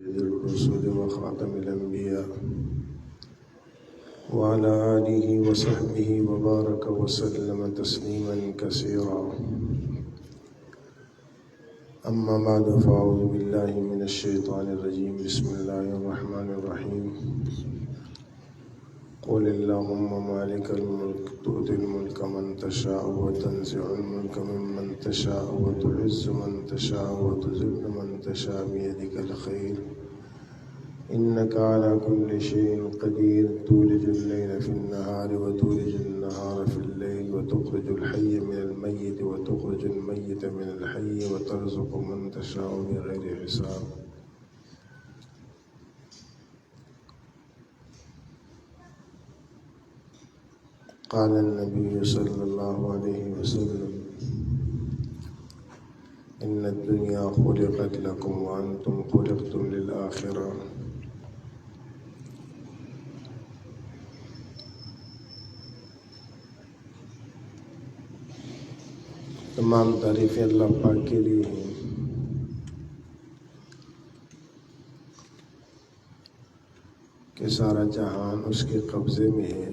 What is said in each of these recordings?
سيد الرسل وخاتم الأنبياء وعلى آله وصحبه وبارك وسلم تسليما كثيرا. أما بعد فأعوذ بالله من الشيطان الرجيم. بسم الله الرحمن الرحيم. قل اللهم مالك الملك تؤتي الملك من تشاء وتنزع الملك ممن تشاء وتعز من تشاء وتذل من تشاء بيدك الخير إنك على كل شيء قدير. تولج الليل في النهار وتولج النهار في الليل وتخرج الحي من الميت وتخرج الميت من الحي وترزق من تشاء بغير حساب. قال النبي صلى الله عليه وسلم إن الدنيا خلقت لكم وأنتم خلقتم للآخرة. تمام تعریفیں اللہ پاک کے لیے ہیں کہ سارا جہان اس کے قبضے میں ہے.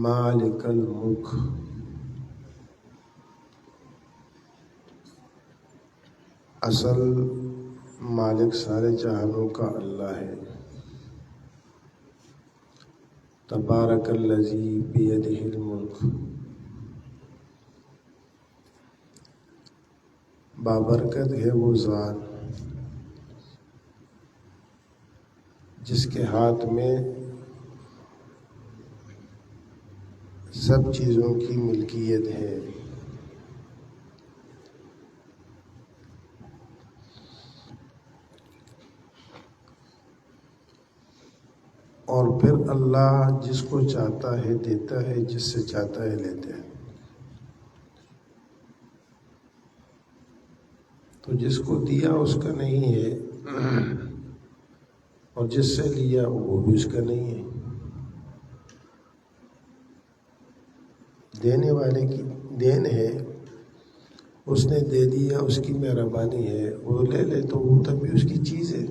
مالک الملک، اصل مالک سارے جہانوں کا اللہ ہے. تبارک الذی بیدہ الملک، بابرکت ہے وہ ذات جس کے ہاتھ میں سب چیزوں کی ملکیت ہے. اور پھر اللہ جس کو چاہتا ہے دیتا ہے، جس سے چاہتا ہے لیتا ہے. تو جس کو دیا اس کا نہیں ہے، اور جس سے لیا وہ بھی اس کا نہیں ہے. دینے والے کی دین ہے، اس نے دے دیا، اس کی مہربانی ہے. وہ لے لے تو وہ تب بھی اس کی چیز ہے.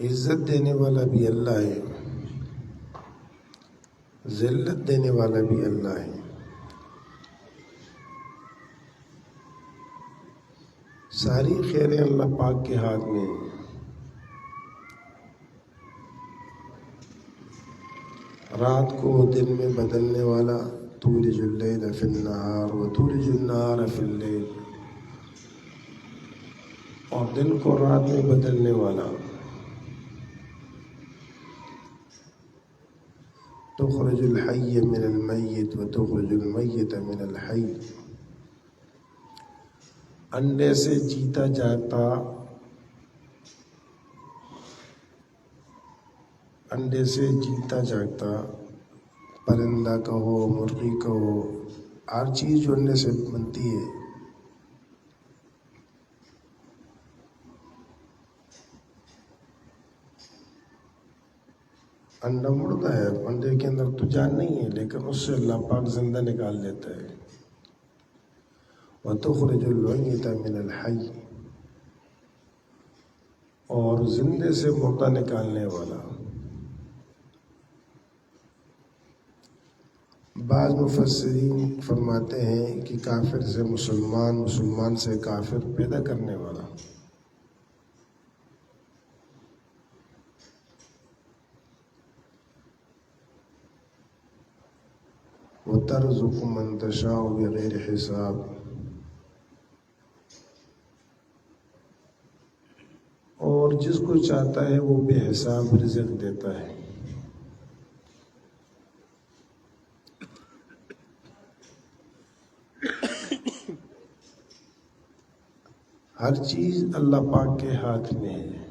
عزت دینے والا بھی اللہ ہے، ذلت دینے والا بھی اللہ ہے. ساری خیریں اللہ پاک کے ہاتھ میں ہیں. رات کو دن میں بدلنے والا، تولج اللیل فی النہار وتولج النہار فی اللیل، اور دن کو رات میں بدلنے والا. تخرج الحی من المیت وتخرج المیت من الحی، انڈے سے جیتا جاگتا پرندہ کا ہو، مرغی کا ہو، ہر چیز جو انڈے سے بنتی ہے. انڈا مڑتا ہے، انڈے کے اندر تو جان نہیں ہے، لیکن اس سے اللہ پاک زندہ نکال دیتا ہے. وَتُخْرِجُ الْمَيِّتَ مِنَ الْحَيِّ، اور زندے سے مردہ نکالنے والا. بعض مفسرین فرماتے ہیں کہ کافر سے مسلمان، مسلمان سے کافر پیدا کرنے والا. وَتَرْزُقُ مَن تَشَاءُ بِغَيْرِ حِسَابٍ، اور جس کو چاہتا ہے وہ بے حساب رزق دیتا ہے. ہر چیز اللہ پاک کے ہاتھ میں ہے.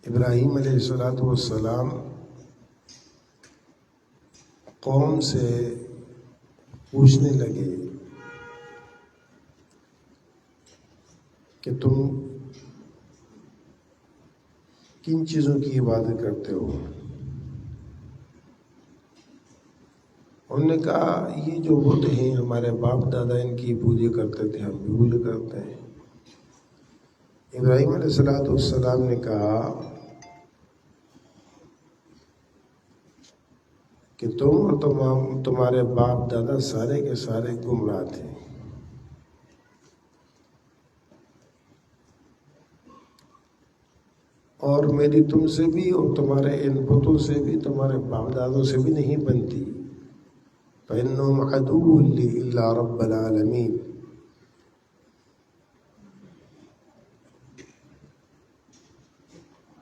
ابراہیم علیہ السلام قوم سے پوچھنے لگے کہ تم کن چیزوں کی عبادت کرتے ہو؟ انہوں نے کہا یہ جو بت ہیں ہمارے باپ دادا ان کی پوجا کرتے تھے، ہم بھی پوجا کرتے ہیں۔ ابراہیم علیہ السلام نے کہا کہ تم اور تمہارے باپ دادا سارے کے سارے گمراہ تھے، اور میری تم سے بھی اور تمہارے ان بتوں سے بھی، تمہارے باپ دادوں سے بھی نہیں بنتی۔ فَإِنَّهُمْ عَدُوٌّ لِّي إِلَّا رَبَّ الْعَالَمِينَ۔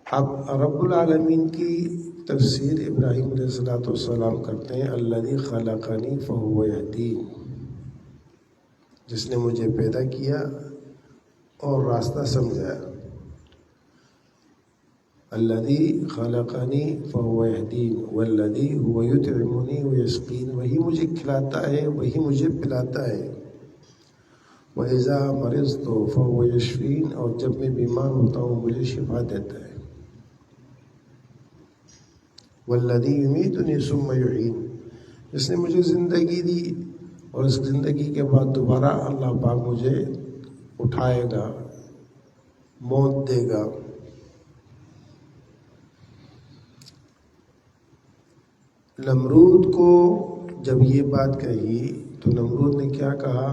اب رب العالمین کی تفسیر ابراہیم علیہ السلام کرتے ہیں، الذی خلقنی فہو یہدین، جس نے مجھے پیدا کیا اور راستہ سمجھایا۔ الذی خلقنی فہو یہدین والذی هو یطعمنی ویسقین، وہی مجھے کھلاتا ہے، وہی مجھے پلاتا ہے۔ وَإِذَا مَرِضْتُ فَهُوَ یشفین، اور جب میں بیمار ہوتا ہوں مجھے شفا دیتا ہے۔ والذی یمیتنی ثم یحیین، جس نے مجھے زندگی دی اور اس زندگی کے بعد دوبارہ اللہ پاک مجھے اٹھائے گا، موت دے گا۔ نمرود کو جب یہ بات کہی تو نمرود نے کیا کہا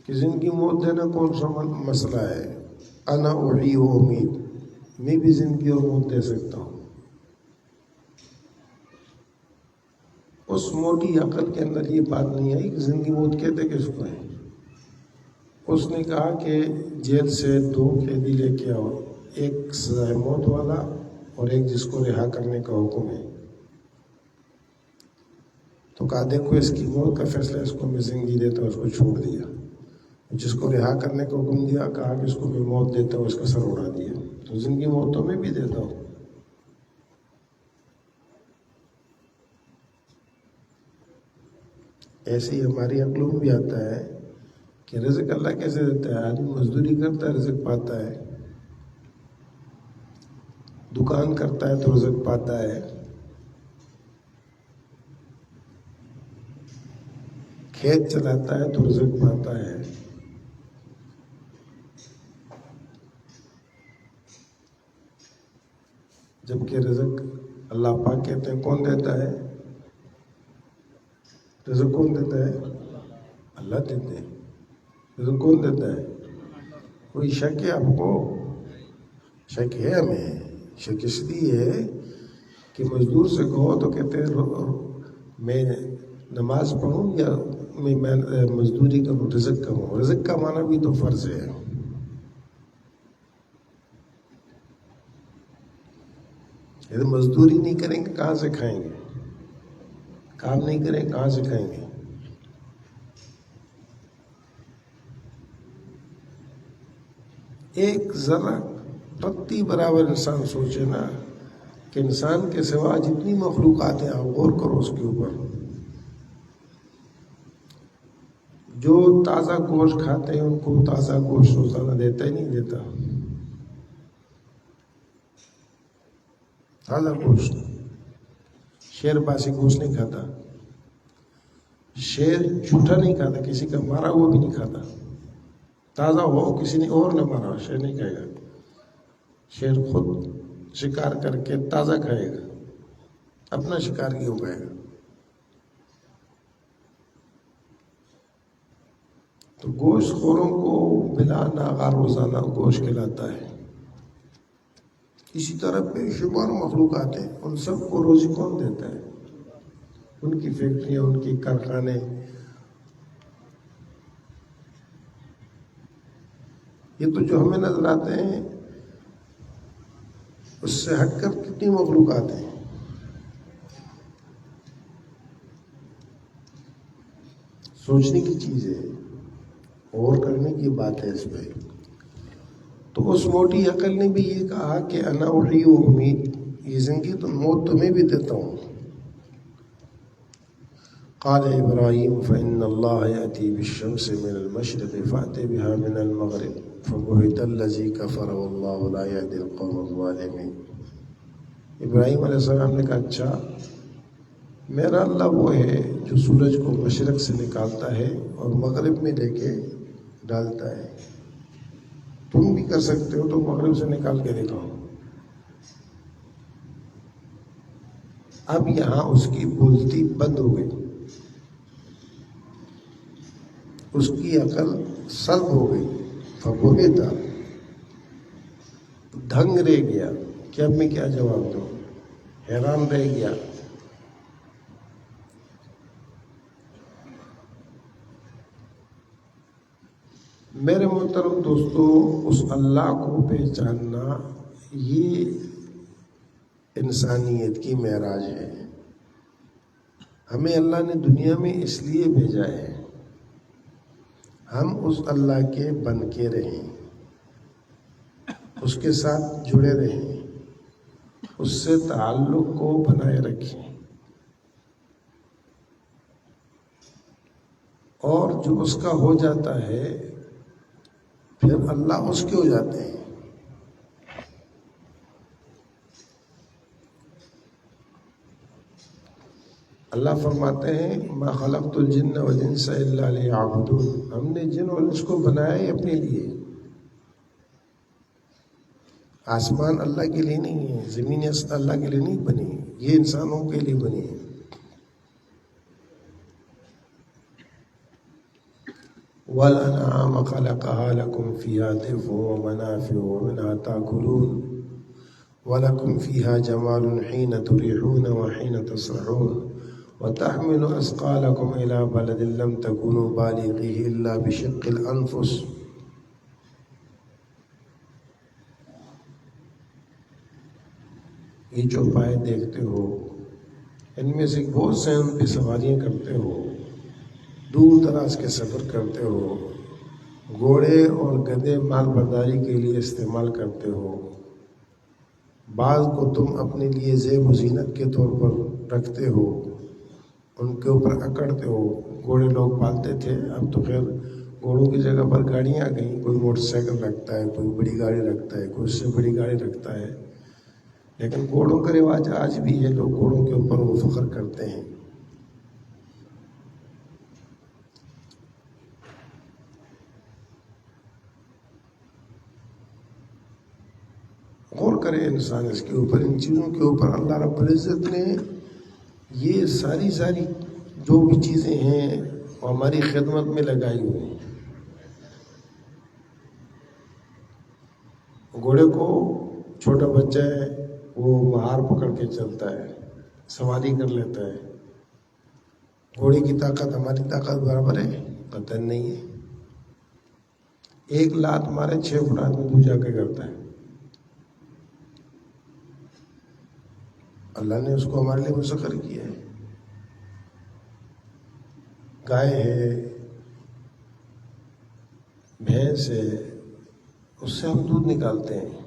کہ زندگی موت دینا کون سا مسئلہ ہے، انا احیی و امید، میں بھی زندگی اور موت دے سکتا ہوں۔ اس موٹی عقل کے اندر یہ بات نہیں آئی کہ زندگی موت کہتے کس کو ہے۔ اس نے کہا کہ جیل سے 2 قیدی لے کے آؤ، ایک سزائے موت والا اور ایک جس کو رہا کرنے کا حکم ہے۔ تو کہا دیکھو اس کی موت کا فیصلہ، اس کو میں زندگی دیتا ہوں، اس کو چھوڑ دیا۔ جس کو رہا کرنے کا حکم دیا، کہا کہ اس کو میں موت دیتا ہوں، اس کا سر اڑا دیا۔ تو زندگی موت تو میں بھی دیتا ہوں۔ ایسے ہی ہماری عقلوں میں بھی آتا ہے کہ رزق اللہ کیسے دیتا ہے؟ آدمی مزدوری کرتا ہے رزق پاتا ہے، دکان کرتا ہے تو رزق پاتا ہے، کھیت چلاتا ہے تو رزق پاتا ہے۔ جبکہ رزق اللہ پاک کہتے ہیں کون دیتا ہے؟ رزق کون دیتا ہے؟ اللہ دیتے ہیں۔ رزق کون دیتا ہے؟ کوئی شک ہے آپ کو؟ شک ہے ہمیں۔ شک اس لیے ہے کہ مزدور سے کہو تو کہتے ہیں میں نماز پڑھوں یا میں مزدوری کروں، رزق کماؤں۔ رزق کمانا بھی تو فرض ہے۔ یعنی مزدوری نہیں کریں گے کہاں سے کھائیں گے؟ کام نہیں کریں کہاں سے کھائیں گے؟ ایک ذرا رتی برابر انسان سوچے نا کہ انسان کے سوا جتنی مخلوقات ہیں، آپ غور کرو اس کے اوپر۔ جو تازہ گوشت کھاتے ہیں ان کو تازہ گوشت روزانہ دیتا ہی نہیں دیتا۔ تازہ گوشت، شیر باسی گوشت نہیں کھاتا، شیر جھوٹا نہیں کھاتا، کسی کا مارا ہوا بھی نہیں کھاتا۔ تازہ ہو کسی نے اور نہ مارا، شیر نہیں کھائے گا۔ شیر خود شکار کر کے تازہ کھائے گا، اپنا شکار کیوں کھائے گا؟ تو گوشت خوروں کو بلا ناغار روزانہ گوشت کھلاتا ہے۔ اسی طرح بے شمار مخلوقات ہیں، ان سب کو روزی کون دیتا ہے؟ ان کی فیکٹریاں، ان کی کارخانے۔ یہ تو جو ہمیں نظر آتے ہیں اس سے ہٹ کر کتنی مخلوقات ہیں۔ سوچنے کی چیز ہے اور کرنے کی بات ہے اس پہ۔ تو اس موٹی عقل نے بھی یہ کہا کہ انا احیی و امید، یہ زندگی تو موت تمہیں بھی دیتا ہوں۔ قال ابراہیم فإن اللہ یأتی بالشمس من المشرق فأت بها من المغرب فبہت الذی کفر واللہ لا یہدی القوم الظالمین۔ ابراہیم علیہ السلام نے کہا اچھا میرا اللہ وہ ہے جو سورج کو مشرق سے نکالتا ہے اور مغرب میں لے کے ڈالتا ہے، تم بھی کر سکتے ہو تو مغرب سے نکال کے دکھاؤ۔ اب یہاں اس کی بولتی بند ہو گئی، اس کی عقل سلب ہو گئی، فبہتا دھنگ رہ گیا کہ اب میں کیا جواب دوں، حیران رہ گیا۔ میرے محترم دوستو، اس اللہ کو پہچاننا یہ انسانیت کی معراج ہے۔ ہمیں اللہ نے دنیا میں اس لیے بھیجا ہے ہم اس اللہ کے بن کے رہیں، اس کے ساتھ جڑے رہیں، اس سے تعلق کو بنائے رکھیں، اور جو اس کا ہو جاتا ہے پھر اللہ اس کے ہو جاتے ہیں۔ اللہ فرماتے ہیں ما خلقت الجن والانس الا لیعبدون، ہم نے جن اور انس کو بنایا ہے اپنے لیے۔ آسمان اللہ کے لیے نہیں ہے، زمین اللہ کے لیے نہیں بنی، یہ انسانوں کے لیے بنی ہے۔ وَالْأَنْعَامَ خَلَقَهَا لَكُمْ فِيهَا دِفْءٌ وَمَنَافِعُ وَمِنْهَا تَأْكُلُونَ وَلَكُمْ فِيهَا جَمَالٌ حِينَ تُرِيحُونَ وَحِينَ تَصْرَحُونَ وَتَحْمِلُ أَثْقَالَكُمْ إِلَى بَلَدٍ لَمْ تَكُونُوا بَالِغِيهِ إِلَّا بِشِقِّ الْأَنفُسِ۔ یہ چوپائے دیکھتے ہو، ان میں سے بہت سے ان پہ سواریاں کرتے ہو، دور دراز کے سفر کرتے ہو، گھوڑے اور گدھے مال برداری کے لیے استعمال کرتے ہو، بعض کو تم اپنے لیے زیب و زینت کے طور پر رکھتے ہو، ان کے اوپر اکڑتے ہو۔ گھوڑے لوگ پالتے تھے، اب تو خیر گھوڑوں کی جگہ پر گاڑیاں آ گئیں، کوئی موٹر سائیکل رکھتا ہے، کوئی بڑی گاڑی رکھتا ہے، کوئی اس سے بڑی گاڑی رکھتا ہے، لیکن گھوڑوں کا رواج آج بھی ہے، لوگ گھوڑوں کے اوپر وہ فخر کرتے ہیں۔ غور کرے انسان اس کے اوپر، ان چیزوں کے اوپر اللہ رب العزت نے یہ ساری جو بھی چیزیں ہیں وہ ہماری خدمت میں لگائی ہوئی ہیں۔ گھوڑے کو چھوٹا بچہ ہے وہ مہار پکڑ کے چلتا ہے، سواری کر لیتا ہے۔ گھوڑے کی طاقت ہماری طاقت برابر ہے؟ قطعاً نہیں ہے۔ ایک لات مارے 6 فٹ آدمی دور جا کے کرتا ہے۔ اللہ نے اس کو ہمارے لیے مسخر کیا ہے۔ گائے ہے، بھینس ہے، اس سے ہم دودھ نکالتے ہیں،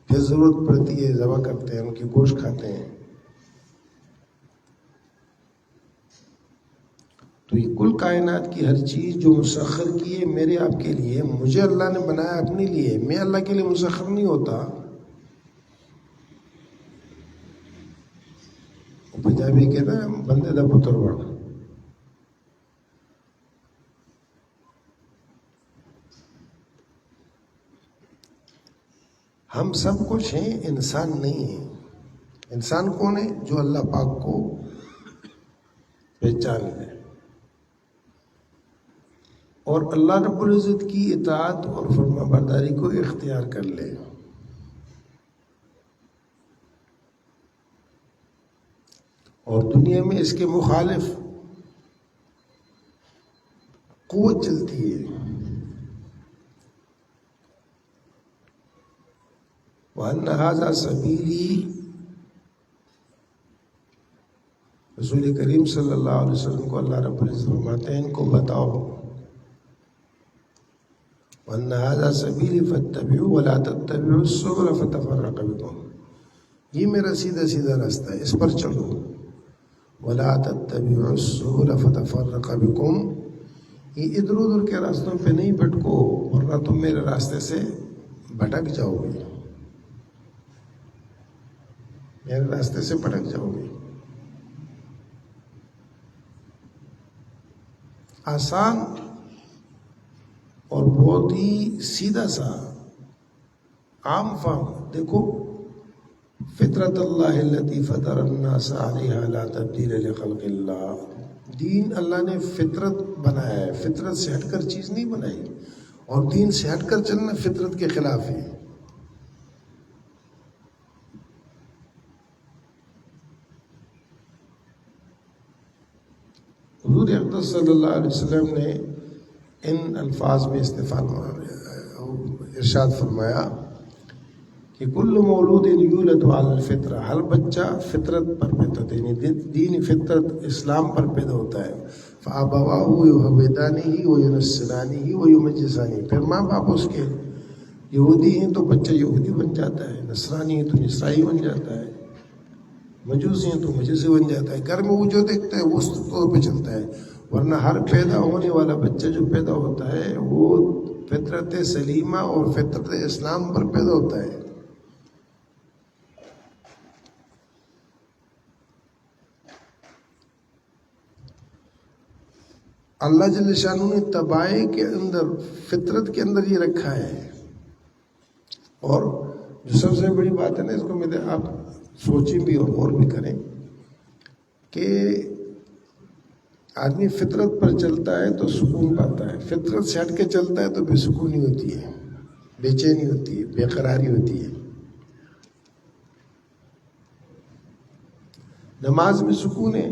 پھر ضرورت پڑتی ہے ذبح کرتے ہیں، ان کی گوشت کھاتے ہیں۔ تو یہ کل کائنات کی ہر چیز جو مسخر کی ہے میرے آپ کے لیے، مجھے اللہ نے بنایا اپنے لیے، میں اللہ کے لیے مسخر نہیں ہوتا۔ پنجابی کہتا ہے بندے دا پتر بن۔ ہم سب کچھ ہیں، انسان نہیں ہیں۔ انسان کون ہے؟ جو اللہ پاک کو پہچان لے اور اللہ رب العزت کی اطاعت اور فرما برداری کو اختیار کر لے۔ اور دنیا میں اس کے مخالف قوت چلتی ہے۔ وَأَنَّ هَذَا سَبِيلِي، رسول کریم صلی اللہ علیہ وسلم کو اللہ رب العزت فرماتے ہیں ان کو بتاؤ، وَأَنَّ هَذَا سَبِيلِي فَاتَّبِعُوا وَلَا تَتَّبِعُوا السُّبُلَ فَتَفَرَّقَ بِكُمْ، یہ میرا سیدھا سیدھا راستہ ہے، اس پر چلو۔ وَلَا تَتَّبِعُوا السُّبُلَ فَتَفَرَّقَ بِكُمْ، یہ ادھر ادھر کے راستوں پہ نہیں بھٹکو، ورنہ تم میرے راستے سے بھٹک جاؤ گے، میرے راستے سے بھٹک جاؤ گے۔ آسان اور بہت ہی سیدھا سا عام فہم دیکھو، فطرت اللہ التی فطر الناس علیہا لا تبدیل لخلق اللہ، دین اللہ نے فطرت بنایا ہے، فطرت سے ہٹ کر چیز نہیں بنائی، اور دین سے ہٹ کر چلنا فطرت کے خلاف ہے۔ حضور اقدس صلی اللہ علیہ وسلم نے ان الفاظ میں ارشاد فرمایا کہ کل مولود یولد علی الفطرہ، ہر بچہ فطرت پر پیدا ہوتا ہے، یعنی دین فطرت اسلام پر پیدا ہوتا ہے۔ فآبواہ یہودانہ وینصرانہ ویمجسانہ، پھر ماں باپ اس کے یہودی ہیں تو بچہ یہودی بن جاتا ہے، نصرانی ہے تو نصرائی بن جاتا ہے، مجوسی ہیں تو مجوسی بن جاتا ہے۔ گھر میں وہ جو دیکھتا ہے وہ اس طور پہ چلتا ہے، ورنہ ہر پیدا ہونے والا بچہ جو پیدا ہوتا ہے وہ فطرت سلیمہ اور فطرت اسلام پر پیدا ہوتا ہے۔ اللہ جل شانہ نے طبائع کے اندر، فطرت کے اندر یہ رکھا ہے۔ اور جو سب سے بڑی بات ہے نا، اس کو میں آپ سوچیں بھی اور غور بھی کریں کہ آدمی فطرت پر چلتا ہے تو سکون پاتا ہے، فطرت سے ہٹ کے چلتا ہے تو بے سکونی ہوتی ہے، بے چینی ہوتی ہے، بے قراری ہوتی ہے۔ نماز میں سکون ہے،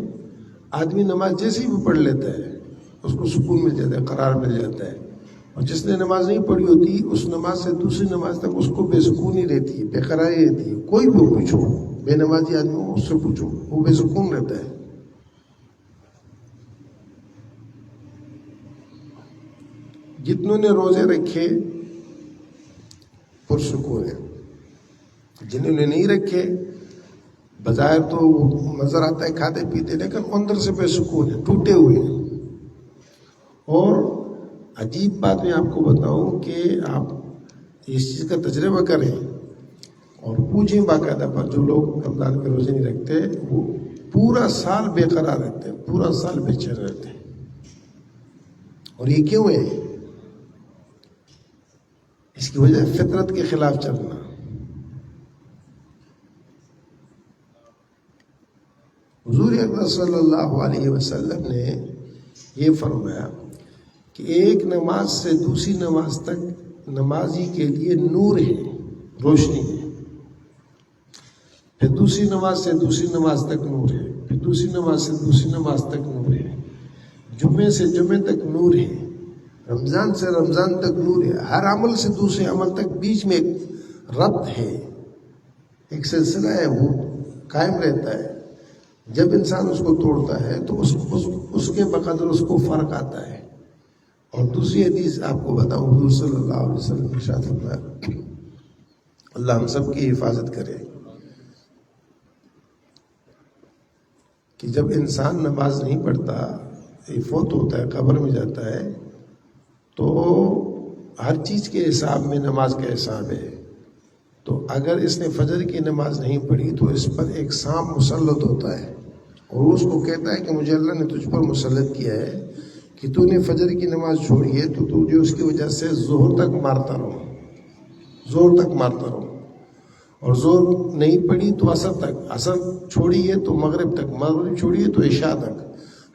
آدمی نماز جیسے ہی بھی پڑھ لیتا ہے اس کو سکون مل جاتا ہے، قرار مل جاتا ہے، اور جس نے نماز نہیں پڑھی ہوتی اس نماز سے دوسری نماز تک اس کو بے سکونی رہتی ہے، بے قراری رہتی ہے۔ کوئی بھی پوچھو، بے نمازی آدمی ہو اس سے پوچھو، وہ بے سکون رہتا ہے۔ جتنوں نے روزے رکھے پرسکون ہے، جنہوں نے نہیں رکھے بظاہر تو نظر آتا ہے کھاتے پیتے، لیکن اندر سے بے سکون ہے، ٹوٹے ہوئے ہیں۔ اور عجیب بات میں آپ کو بتاؤں کہ آپ اس چیز کا تجربہ کریں اور پوچھیں باقاعدہ پر، جو لوگ رمضان کے روزے نہیں رکھتے وہ پورا سال بے قرار رہتے ہیں، پورا سال بے چین رہتے ہیں۔ اور یہ کیوں ہے؟ اس کی وجہ فطرت کے خلاف چلنا۔ حضور اکرم صلی اللہ علیہ وسلم نے یہ فرمایا کہ ایک نماز سے دوسری نماز تک نمازی کے لیے نور ہے، روشنی ہے، پھر دوسری نماز سے دوسری نماز تک نور ہے، پھر دوسری نماز سے دوسری نماز تک نور ہے، جمعے سے جمعے تک نور ہے، رمضان سے رمضان تک نور ہے، ہر عمل سے دوسرے عمل تک بیچ میں ایک ربط ہے، ایک سلسلہ ہے، وہ قائم رہتا ہے۔ جب انسان اس کو توڑتا ہے تو اس کے بقدر اس کو فرق آتا ہے۔ اور دوسری حدیث آپ کو بتاؤں، حضور صلی اللہ علیہ وسلم نے ارشاد فرمایا، اللہ ہم سب کی حفاظت کرے، کہ جب انسان نماز نہیں پڑھتا، فوت ہوتا ہے، قبر میں جاتا ہے، تو ہر چیز کے حساب میں نماز کا حساب ہے۔ تو اگر اس نے فجر کی نماز نہیں پڑھی تو اس پر ایک سانپ مسلط ہوتا ہے، اور اس کو کہتا ہے کہ مجھے اللہ نے تجھ پر مسلط کیا ہے کہ تو نے فجر کی نماز چھوڑی ہے، تو تجھے اس کی وجہ سے ظہر تک مارتا رہو، ظہر تک مارتا رہو، اور ظہر نہیں پڑھی تو عصر تک، عصر چھوڑی ہے تو مغرب تک، مغرب چھوڑی ہے تو عشاء تک،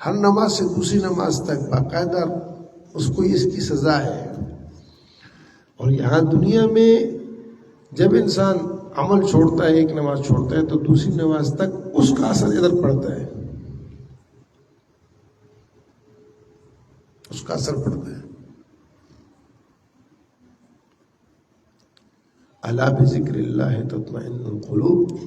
ہر نماز سے دوسری نماز تک باقاعدہ اس کو اس کی سزا ہے۔ اور یہاں دنیا میں جب انسان عمل چھوڑتا ہے، ایک نماز چھوڑتا ہے، تو دوسری نماز تک اس کا اثر ادھر پڑتا ہے، اس کا اثر پڑتا ہے۔ الا بذکر اللہ تطمئن القلوب،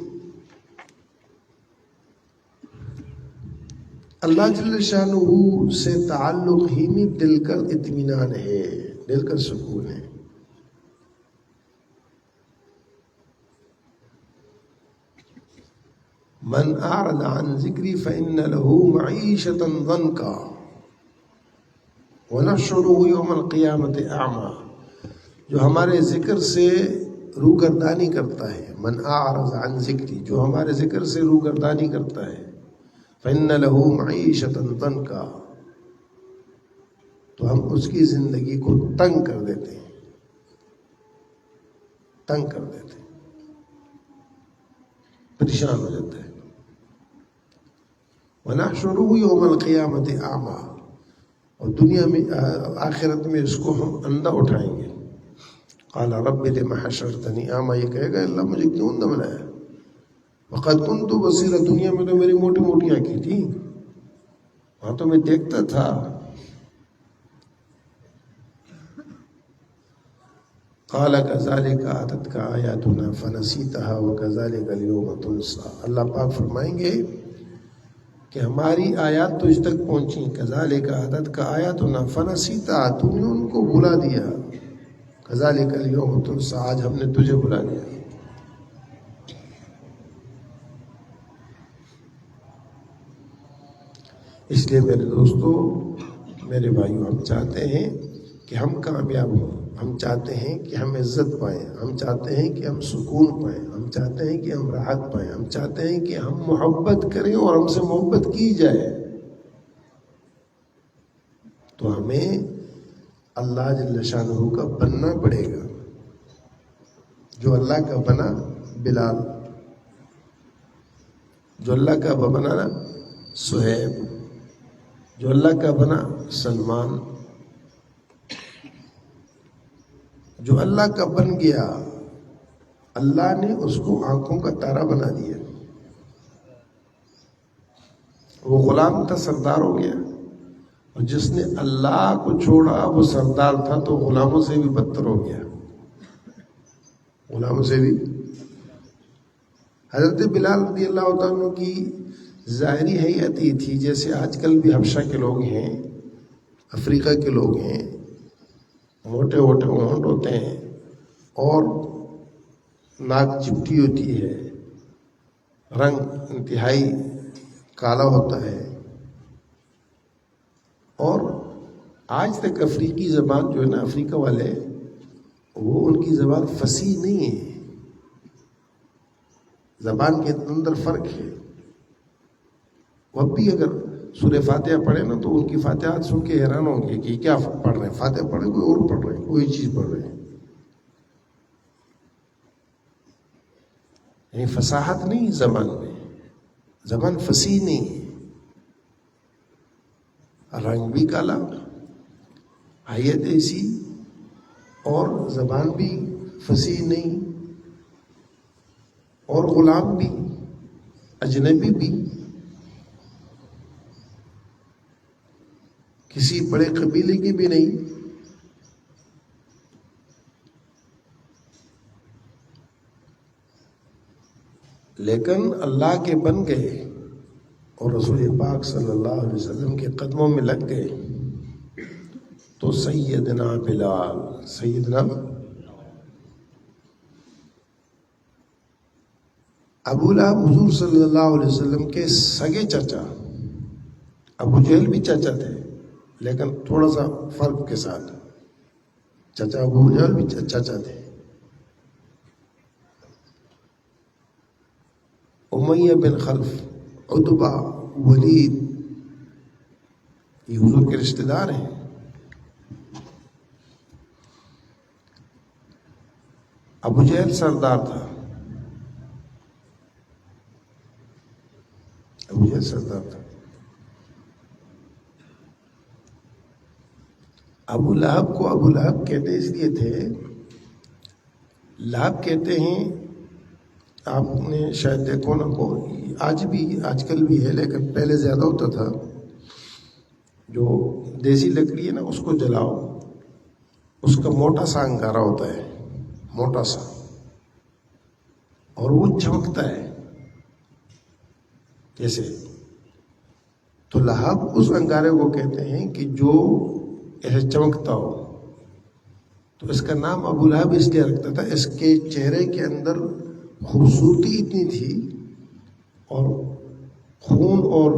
اللہ جل شانہ سے تعلق ہی میں دل کا اطمینان ہے، دل کا سکون ہے۔ من اعرض عن ذکری فإن له معیشة ضنکا وَنَحْشُرُهُ يَوْمَ الْقِيَامَةِ أَعْمَى، جو ہمارے ذکر سے روگردانی کرتا ہے، من اعرض عن ذکری، جو ہمارے ذکر سے روگردانی کرتا ہے، فإن له معیشة ضنکا، تو ہم اس کی زندگی کو تنگ کر دیتے ہیں، تنگ کر دیتے ہیں، پریشان ہو جاتا ہے۔ وَنَحْشُرُهُ يَوْمَ الْقِيَامَةِ أَعْمَى، اور دنیا میں آخرت میں اس کو ہم اندھا اٹھائیں گے۔ قال رب لم حشرتنی اعمى، یہ کہے گا اللہ مجھے کیوں اندھا بنایا، وقد كنت بصیرا، دنیا میں تو میری موٹی موٹی آنکھیں تھیں، وہاں تو میں دیکھتا تھا۔ قال كذلك أتتك آياتنا فنسيتها وكذلك اليوم تنسى، اللہ پاک فرمائیں گے کہ ہماری آیات تو اس تک پہنچی، كذلك أتتك آياتنا فنسيتها، تم نے ان کو بھلا دیا، كذلك اليوم تنسى، آج ہم نے تجھے بھلا دیا۔ اس لیے میرے دوستو، میرے بھائیو، ہم چاہتے ہیں کہ ہم کامیاب ہوں، ہم چاہتے ہیں کہ ہم عزت پائیں، ہم چاہتے ہیں کہ ہم سکون پائیں، ہم چاہتے ہیں کہ ہم راحت پائیں، ہم چاہتے ہیں کہ ہم محبت کریں اور ہم سے محبت کی جائے، تو ہمیں اللہ جل شانہ کا بننا پڑے گا۔ جو اللہ کا بنا بلال، جو اللہ کا بنا سہیب، جو اللہ کا بنا سلمان، جو اللہ کا بن گیا، اللہ نے اس کو آنکھوں کا تارا بنا دیا، وہ غلام تھا سردار ہو گیا، اور جس نے اللہ کو چھوڑا وہ سردار تھا تو غلاموں سے بھی بدتر ہو گیا، غلاموں سے بھی۔ حضرت بلال رضی اللہ عنہ کی ظاہری حیت یہ تھی جیسے آج کل بھی حبشہ کے لوگ ہیں، افریقہ کے لوگ ہیں، موٹے موٹے ہونٹ ہوتے ہیں اور ناک چپٹی ہوتی ہے، رنگ انتہائی کالا ہوتا ہے، اور آج تک افریقی زبان جو ہے نا، افریقہ والے، وہ ان کی زبان فصیح نہیں ہے، زبان کے اندر فرق ہے۔ وہ بھی اگر سورہ فاتحہ پڑھے نا تو ان کی فاتحات سن کے حیران ہوں گے کہ کیا پڑھ رہے ہیں، فاتحہ پڑھے کوئی اور پڑھ رہے ہیں، کوئی چیز پڑھ رہے ہیں، یعنی فصاحت نہیں زبان میں، زبان فصیح نہیں ہے، رنگ بھی کالا، حیت ایسی، اور زبان بھی فصیح نہیں، اور غلام بھی، اجنبی بھی، کسی بڑے قبیلے کی بھی نہیں۔ لیکن اللہ کے بن گئے اور رسول پاک صلی اللہ علیہ وسلم کے قدموں میں لگ گئے، تو سیدنا بلال، سیدنا ابو لہب حضور صلی اللہ علیہ وسلم کے سگے چچا، ابو جہل بھی چچا تھے لیکن تھوڑا سا فرق کے ساتھ، چچا ابو جہل بھی چچا تھے، امیہ بن خلف، عتبہ، ولید، یہ حضور کے رشتہ دار ہیں۔ ابو جہل سردار تھا، ابو جہل سردار تھا۔ ابو لہب کو ابو لہب کہتے اس لیے تھے، لہب کہتے ہیں، آپ نے شاید دیکھو نا، کو آج بھی، آج کل بھی ہے لیکن پہلے زیادہ ہوتا تھا، جو دیسی لکڑی ہے نا اس کو جلاؤ، اس کا موٹا سا انگارہ ہوتا ہے، موٹا سا، اور وہ چمکتا ہے کیسے، تو لہب اس انگارے کو کہتے ہیں کہ جو ایسے چمکتا ہو، تو اس کا نام ابو لہب اس لیے رکھتا تھا، اس کے چہرے کے اندر خوبصورتی اتنی تھی، اور خون اور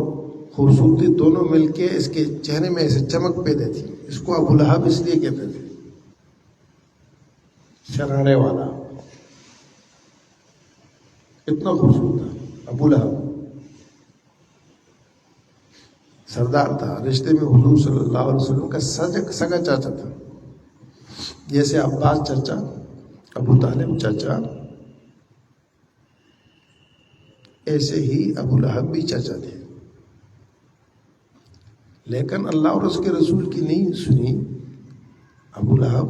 خوبصورتی دونوں مل کے اس کے چہرے میں ایسے چمک پیدا تھی، اس کو ابو لہب اس لیے کہتے تھے، شرارے والا، اتنا خوبصورت تھا ابو لہب، سردار تھا، رشتے میں حضور صلی اللہ علیہ وسلم کا سگا چاچا تھا، جیسے عباس چاچا، ابو طالب چاچا، ایسے ہی ابو لہب بھی چاچا تھے۔ لیکن اللہ اور اس کے رسول کی نہیں سنی۔ ابو لہب،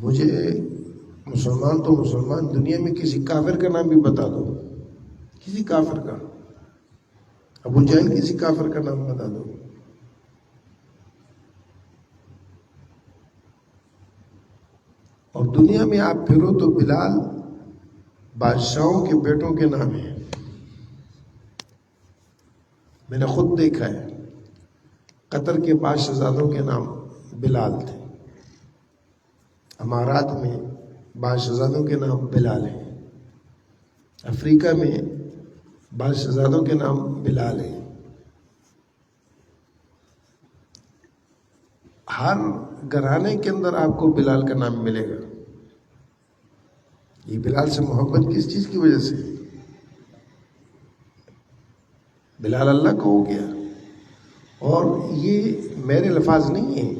مجھے مسلمان تو مسلمان، دنیا میں کسی کافر کا نام بھی بتا دو، کسی کافر کا، ابو جہل کسی کافر کا نام بتا دو۔ اور دنیا میں آپ پھرو تو بلال بادشاہوں کے بیٹوں کے نام ہیں، میں نے خود دیکھا ہے، قطر کے بادشاہزادوں کے نام بلال تھے، امارات میں بادشاہزادوں کے نام بلال ہیں، افریقہ میں بادشاہزادوں کے نام بلال ہیں۔ ہر گھرانے کے اندر آپ کو بلال کا نام ملے گا۔ یہ بلال سے محبت کس چیز کی وجہ سے؟ بلال اللہ کا ہو گیا۔ اور یہ میرے الفاظ نہیں ہیں،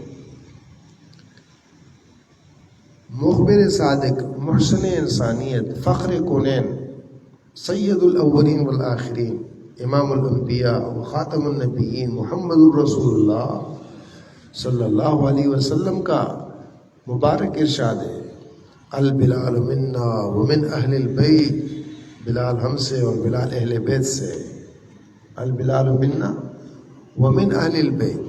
مخبر صادق، محسن انسانیت، فخر کونین، سید الاولین والآخرین، امام الانبیاء وخاتم النبیین، محمد الرسول اللہ صلی اللہ علیہ وسلم کا مبارک ارشاد ہے، البلال منا ومن اہل البیت، بلال ہم سے اور بلال اہل بیت سے، البلال منا ومن اہل البیت۔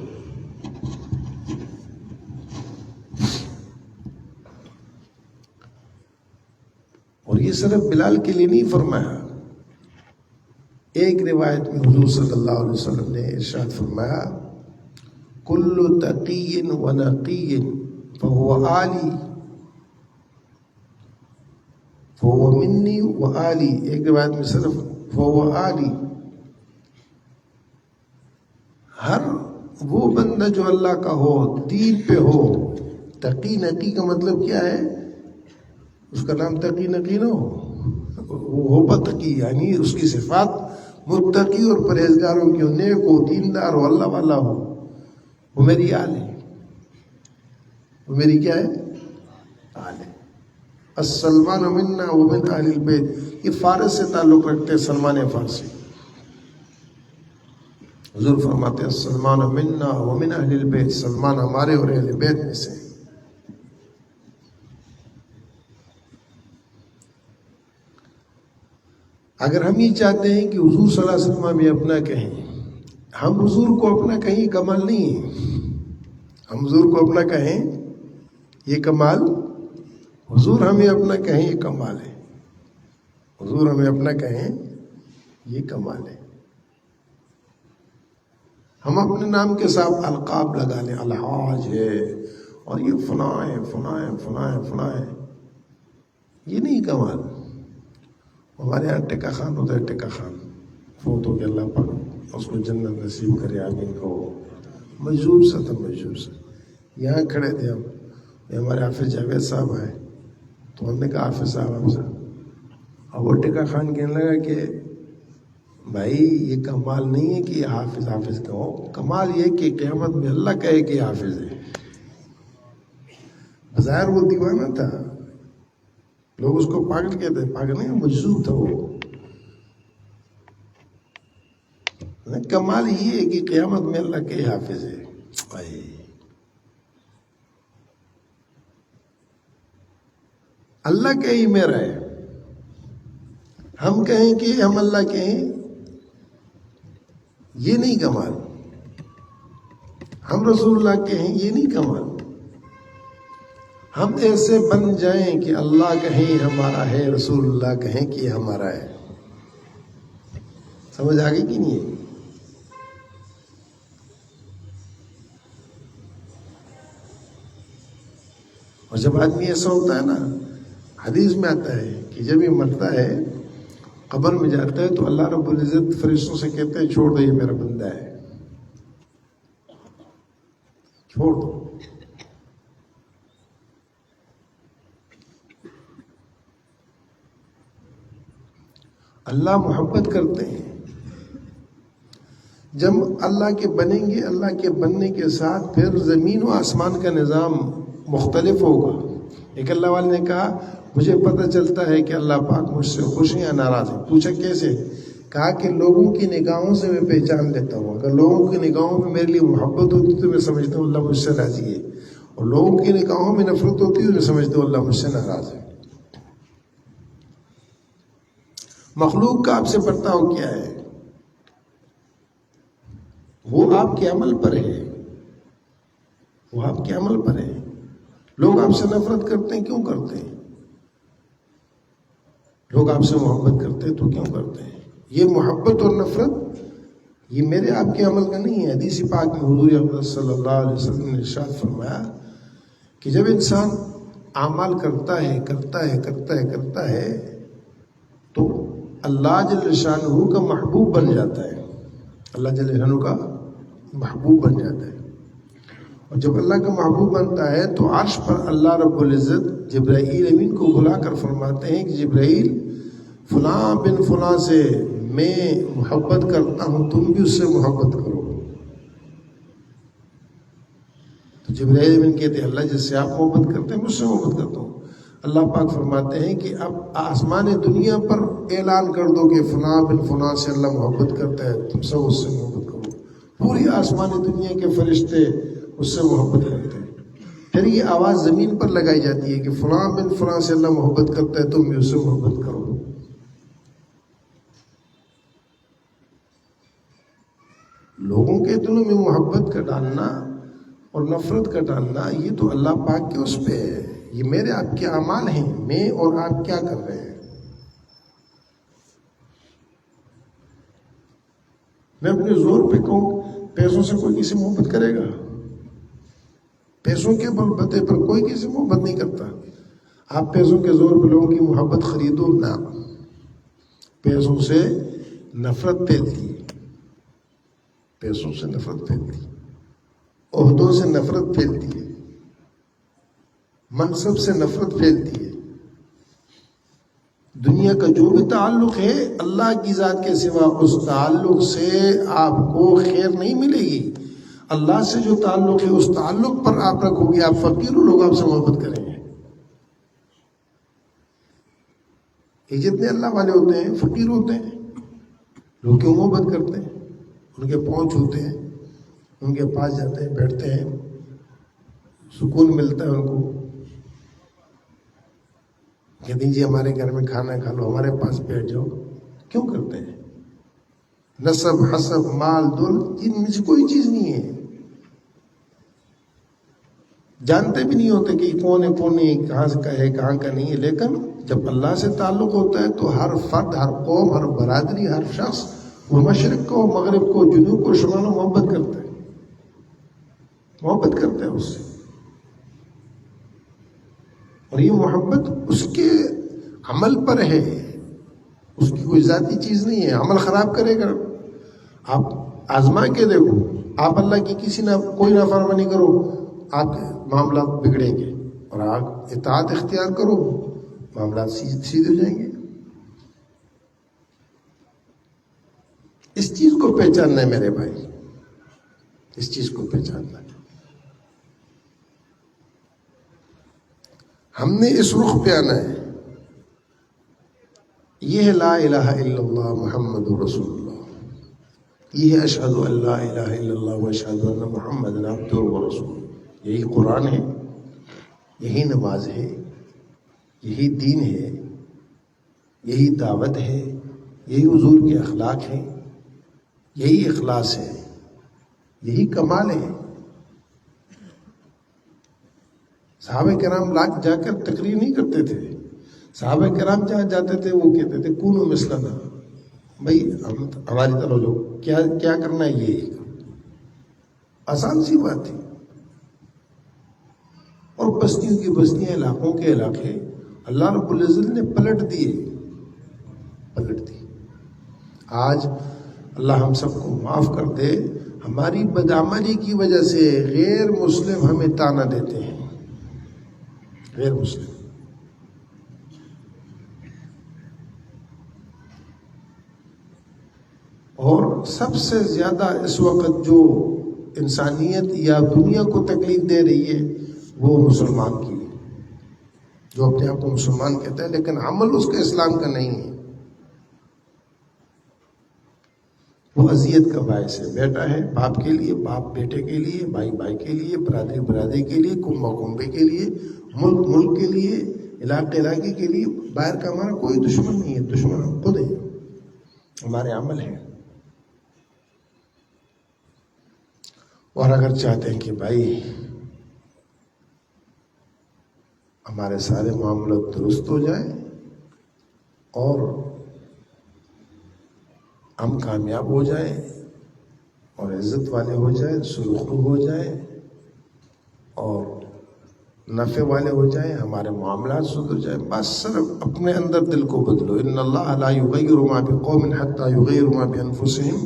اور یہ صرف بلال کے لیے نہیں فرمایا، ایک روایت میں حضور صلی اللہ علیہ وسلم نے ارشاد فرمایا، کل تقی و نقی فهو آلی فهو منی و آلی، ایک روایت میں صرف فهو آلی، ہر وہ بندہ جو اللہ کا ہو، دین پہ ہو، تقی نقی کا مطلب کیا ہے؟ اس کا نام تقی نقی نہ ہو، وہ ہو بتقی، یعنی اس کی صفات متقی اور پرہیزگاروں کی ہو، نیک ہو، دیندار ہو، اللہ والا ہو، وہ میری آل ہے، وہ میری کیا ہے؟ آل ہے۔ السلمان منا ومن اہل البیت، یہ فارس سے تعلق رکھتے ہیں، سلمان فارسی۔ حضور فرماتے ہیں سلمان منا ومن اہل البیت، سلمان ہمارے اور اہل بیت میں سے۔ اگر ہم یہ چاہتے ہیں کہ حضور صلی اللہ علیہ وسلم ہمیں اپنا کہیں، ہم حضور کو اپنا کہیں کمال نہیں ہے، ہم حضور کو اپنا کہیں یہ کمال، حضور ہمیں اپنا کہیں یہ کمال ہے، حضور ہمیں اپنا کہیں یہ کمال ہے۔ ہم اپنے نام کے ساتھ القاب لگا لیں، الحاج ہے اور یہ فلاں ہے، فلاں ہے، فلاں ہے، فلاں ہے، یہ نہیں کمال۔ ہمارے یہاں ٹکا خان ہوتا ہے، ٹکا خان، فوت ہو کے اللہ پاک اس کو جنت نصیب کرے، آمین کہو۔ مجذوب سا تھا، مجذوب سا، یہاں کھڑے تھے ہم، ہمارے حافظ جاوید صاحب آئے تو ہم نے کہا حافظ صاحب ہم سے، اور وہ ٹکا خان کہنے لگا کہ بھائی یہ کمال نہیں ہے کہ یہ حافظ حافظ کہو، کمال یہ کہ قیامت میں اللہ کہے کہ حافظ ہے۔ بظاہر وہ دیوانہ تھا، لوگ اس کو پاگل کہتے ہیں، پاگل نہیں، مجذوب تھا وہ۔ کمال یہ ہے کہ قیامت میں اللہ کے حافظ ہے۔ اللہ کے ہی میرا ہے، ہم کہیں کہ ہم اللہ کے ہیں، یہ نہیں کمال۔ ہم رسول اللہ کے ہیں، یہ نہیں کمال۔ ہم ایسے بن جائیں کہ اللہ کہیں ہمارا ہے، رسول اللہ کہیں کہ ہمارا ہے۔ سمجھ آگے کہ نہیں ہے؟ اور جب آدمی ایسا ہوتا ہے نا، حدیث میں آتا ہے کہ جب یہ مرتا ہے، قبر میں جاتا ہے تو اللہ رب العزت فرشتوں سے کہتے ہیں چھوڑ دو، یہ میرا بندہ ہے، چھوڑ دو. اللہ محبت کرتے ہیں. جب اللہ کے بنیں گے، اللہ کے بننے کے ساتھ پھر زمین و آسمان کا نظام مختلف ہوگا. ایک اللہ والے نے کہا مجھے پتہ چلتا ہے کہ اللہ پاک مجھ سے خوش ہیں یا ناراض ہیں. پوچھا کیسے؟ کہا کہ لوگوں کی نگاہوں سے میں پہچان لیتا ہوں. اگر لوگوں کی نگاہوں میں میرے لیے محبت ہوتی تو میں سمجھتا ہوں اللہ مجھ سے راضی ہے، اور لوگوں کی نگاہوں میں نفرت ہوتی ہے تو میں سمجھتا ہوں اللہ مجھ سے ناراض ہے. مخلوق کا آپ سے برتاؤ کیا ہے؟ وہ آپ کے عمل پر ہے، وہ آپ کے عمل پر ہے. لوگ آپ سے نفرت کرتے ہیں، کیوں کرتے ہیں؟ لوگ آپ سے محبت کرتے ہیں تو کیوں کرتے ہیں؟ یہ محبت اور نفرت یہ میرے آپ کے عمل کا نہیں ہے. حدیث پاک میں حضور اکرم صلی اللہ علیہ وسلم نے ارشاد فرمایا کہ جب انسان اعمال کرتا ہے تو اللہ جل شانہ کا محبوب بن جاتا ہے. اللہ جل شانہ کا محبوب بن جاتا ہے. اور جب اللہ کا محبوب بنتا ہے تو عرش پر اللہ رب العزت جبرائیل امین کو بلا کر فرماتے ہیں کہ جبرائیل فلاں بن فلاں سے میں محبت کرتا ہوں، تم بھی اس سے محبت کرو. تو جبرائیل امین کہتے ہیں اللہ جس سے آپ محبت کرتے ہیں مجھ سے محبت کرتا ہوں. اللہ پاک فرماتے ہیں کہ اب آسمان دنیا پر اعلان کر دو کہ فلاں بن فلاں سے اللہ محبت کرتا ہے، تم سب اس سے محبت کرو. پوری آسمان دنیا کے فرشتے اس سے محبت کرتے ہیں. پھر یہ آواز زمین پر لگائی جاتی ہے کہ فلاں بن فلاں سے اللہ محبت کرتا ہے، تم بھی اس سے محبت کرو. لوگوں کے دلوں میں محبت کا ڈالنا اور نفرت کا ڈالنا یہ تو اللہ پاک کے اس پہ ہے. یہ میرے آپ کے اعمال ہیں، میں اور آپ کیا کر رہے ہیں. میں اپنے زور پہ کہوں پیسوں سے کوئی کسی محبت کرے گا؟ پیسوں کے بلبوتے پر کوئی کسی محبت نہیں کرتا. آپ پیسوں کے زور پہ لوگوں کی محبت خریدو نہ. پیسوں سے نفرت پھیلتی ہے، پیسوں سے نفرت پھیلتی ہے، عہدوں سے نفرت پھیلتی ہے، منصب سے نفرت پھیلتی ہے. دنیا کا جو بھی تعلق ہے اللہ کی ذات کے سوا اس تعلق سے آپ کو خیر نہیں ملے گی. اللہ سے جو تعلق ہے اس تعلق پر آپ رکھو گے. آپ فقیر ہو، لوگ آپ سے محبت کریں گے. یہ جتنے اللہ والے ہوتے ہیں فقیر ہوتے ہیں. لوگ کیوں محبت کرتے ہیں؟ ان کے پاؤں چھوتے ہیں، ان کے پاس جاتے ہیں، بیٹھتے ہیں، سکون ملتا ہے ان کو. کہتے ہیں جی ہمارے گھر میں کھانا کھا لو، ہمارے پاس بیٹھ جاؤ. کیوں کرتے ہیں؟ نسب، حسب، مال، دولت ان میں سے کوئی چیز نہیں ہے. جانتے بھی نہیں ہوتے کہ کون ہے کون نہیں، کہاں سے کا ہے کہاں کا نہیں ہے. لیکن جب اللہ سے تعلق ہوتا ہے تو ہر فرد، ہر قوم، ہر برادری، ہر شخص وہ مشرق کو، مغرب کو، جنوب کو، شمال کو محبت کرتا ہے، محبت کرتا ہے اس سے. اور یہ محبت اس کے عمل پر ہے، اس کی کوئی ذاتی چیز نہیں ہے. عمل خراب کرے گا، آپ آزما کے دیکھو. آپ اللہ کی کسی نہ کوئی نافرمانی کرو، آپ کے معاملات بگڑیں گے. اور آپ اطاعت اختیار کرو، معاملات سیدھے ہو جائیں گے. اس چیز کو پہچاننا ہے میرے بھائی، اس چیز کو پہچاننا ہے. ہم نے اس رخ پہ آنا ہے. یہ ہے لا الہ الا اللہ محمد رسول اللہ. یہ ہے اشہد ان لا الہ الا اللہ واشہد ان محمد عبدہ ورسولہ. یہی قرآن ہے، یہی نماز ہے، یہی دین ہے، یہی دعوت ہے، یہی حضور کے اخلاق ہیں، یہی اخلاص ہے، یہی کمال ہے. صحابہ کرام جا کر تقریر نہیں کرتے تھے. صحابہ کرام جہاں جاتے تھے وہ کہتے تھے کونوا مثلنا، بھائی ہماری طرح جو کیا کرنا ہے یہ آسان سی بات تھی. اور بستیوں کی بستیاں، علاقوں کے علاقے اللہ رب العزت نے پلٹ دی. آج اللہ ہم سب کو معاف کر دے. ہماری بدعملی کی وجہ سے غیر مسلم ہمیں طعنہ دیتے ہیں، غیر مسلم. اور سب سے زیادہ اس وقت جو انسانیت یا دنیا کو تکلیف دے رہی ہے وہ مسلمان کی، جو اپنے آپ کو مسلمان کہتا ہے لیکن عمل اس کا اسلام کا نہیں ہے، وہ اذیت کا باعث ہے. بیٹا ہے باپ کے لیے، باپ بیٹے کے لیے، بھائی بھائی کے لیے، برادری برادری کے لیے، کنبہ کنبے کے لیے، ملک ملک کے لیے، علاقے علاقے کے لیے. باہر کا ہمارا کوئی دشمن نہیں ہے، دشمن ہم خود ہیں، ہمارے عمل ہیں. اور اگر چاہتے ہیں کہ بھائی ہمارے سارے معاملات درست ہو جائیں اور ہم کامیاب ہو جائیں اور عزت والے ہو جائیں، سرخرو ہو جائیں اور نفع والے ہو جائیں، ہمارے معاملات سدھر جائیں، بس صرف اپنے اندر دل کو بدلو. ان اللہ لا یغیر ما بقوم حتی یغیروا ما بانفسہم.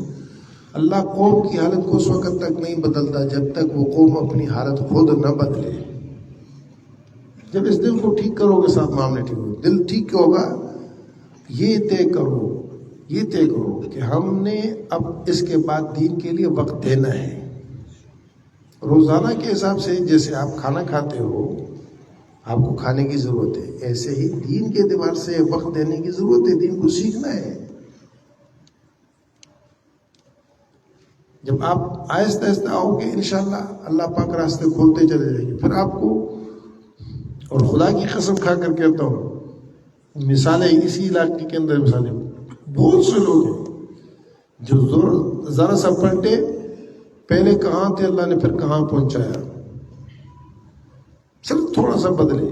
اللہ قوم کی حالت کو اس وقت تک نہیں بدلتا جب تک وہ قوم اپنی حالت خود نہ بدلے. جب اس دل کو ٹھیک کرو گے سب معاملے ٹھیک ہو. دل ٹھیک ہوگا، یہ طے کرو کہ ہم نے اب اس کے بعد دین کے لیے وقت دینا ہے. روزانہ کے حساب سے جیسے آپ کھانا کھاتے ہو، آپ کو کھانے کی ضرورت ہے، ایسے ہی دین کے اعتبار سے وقت دینے کی ضرورت ہے. دین کو سیکھنا ہے. جب آپ آہستہ آہستہ آؤ گے انشاءاللہ اللہ پاک راستے کھولتے چلے جائیں گے. پھر آپ کو، اور خدا کی قسم کھا کر کہتا ہوں، مثالیں اسی علاقے کے اندر، مثالیں بہت سے لوگ ہیں جو ذرا سا پلٹے، پہلے کہاں تھے اللہ نے پھر کہاں پہنچایا، صرف تھوڑا سا بدلے.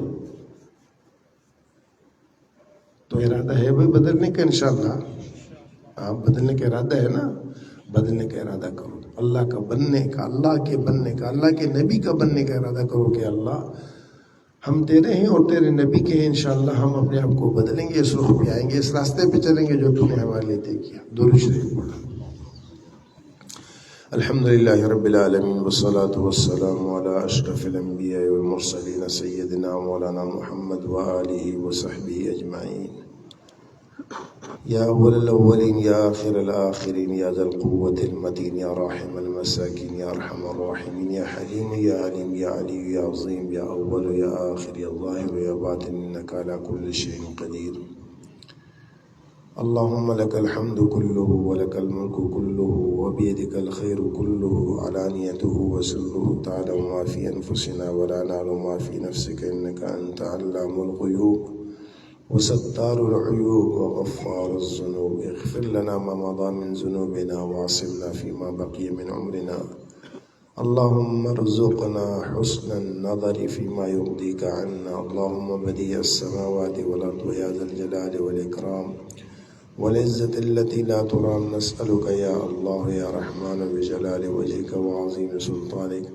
تو ارادہ ہے بھائی بدلنے کا انشاءاللہ. آپ بدلنے کا ارادہ ہے نا، بدلنے کا ارادہ کرو. اللہ کا بننے کا، اللہ کے بننے کا، اللہ کے نبی کا بننے کا ارادہ کرو کہ اللہ ہم تیرے ہیں اور تیرے نبی کے ہیں. انشاءاللہ ہم اپنے آپ کو بدلیں گے، اس رخ پہ آئیں گے، اس راستے پہ چلیں گے جو تو نے ہمارے لیے طے کیا. درود شریف پڑھا. الحمدللہ رب العالمین والصلاة والسلام علی اشرف الانبیاء والمرسلین سیدنا مولانا محمد وآلہ وصحبہ اجمعین. یا اول الاولین یا آخر الآخرین یا ذا القوة المتین یا راحم المساکین یا ارحم الراحمین یا حلیم یا علیم یا علی یا عظیم یا اول یا آخر یا ظاہر یا باطن انک علی کل شیء قدیر. اللہم لک الحمد کلہ ولک الملک کلہ وبیدک الخیر کلہ علانیتہ وسرہ. تعلم ما فی انفسنا ولا نعلم ما فی نفسک انک انت علام الغیوب وستار العیوب وغفار الذنوب. اغفر لنا ما مضى من ذنوبنا وعصمنا فيما بقي من عمرنا. اللهم ارزقنا حسن النظر فيما يرضيك عنا. اللهم بديع السماوات والأرض يا ذا الجلال والإكرام والعزة التي لا ترام. نسألك يا الله يا رحمن بجلال وجهك وعظيم سلطانك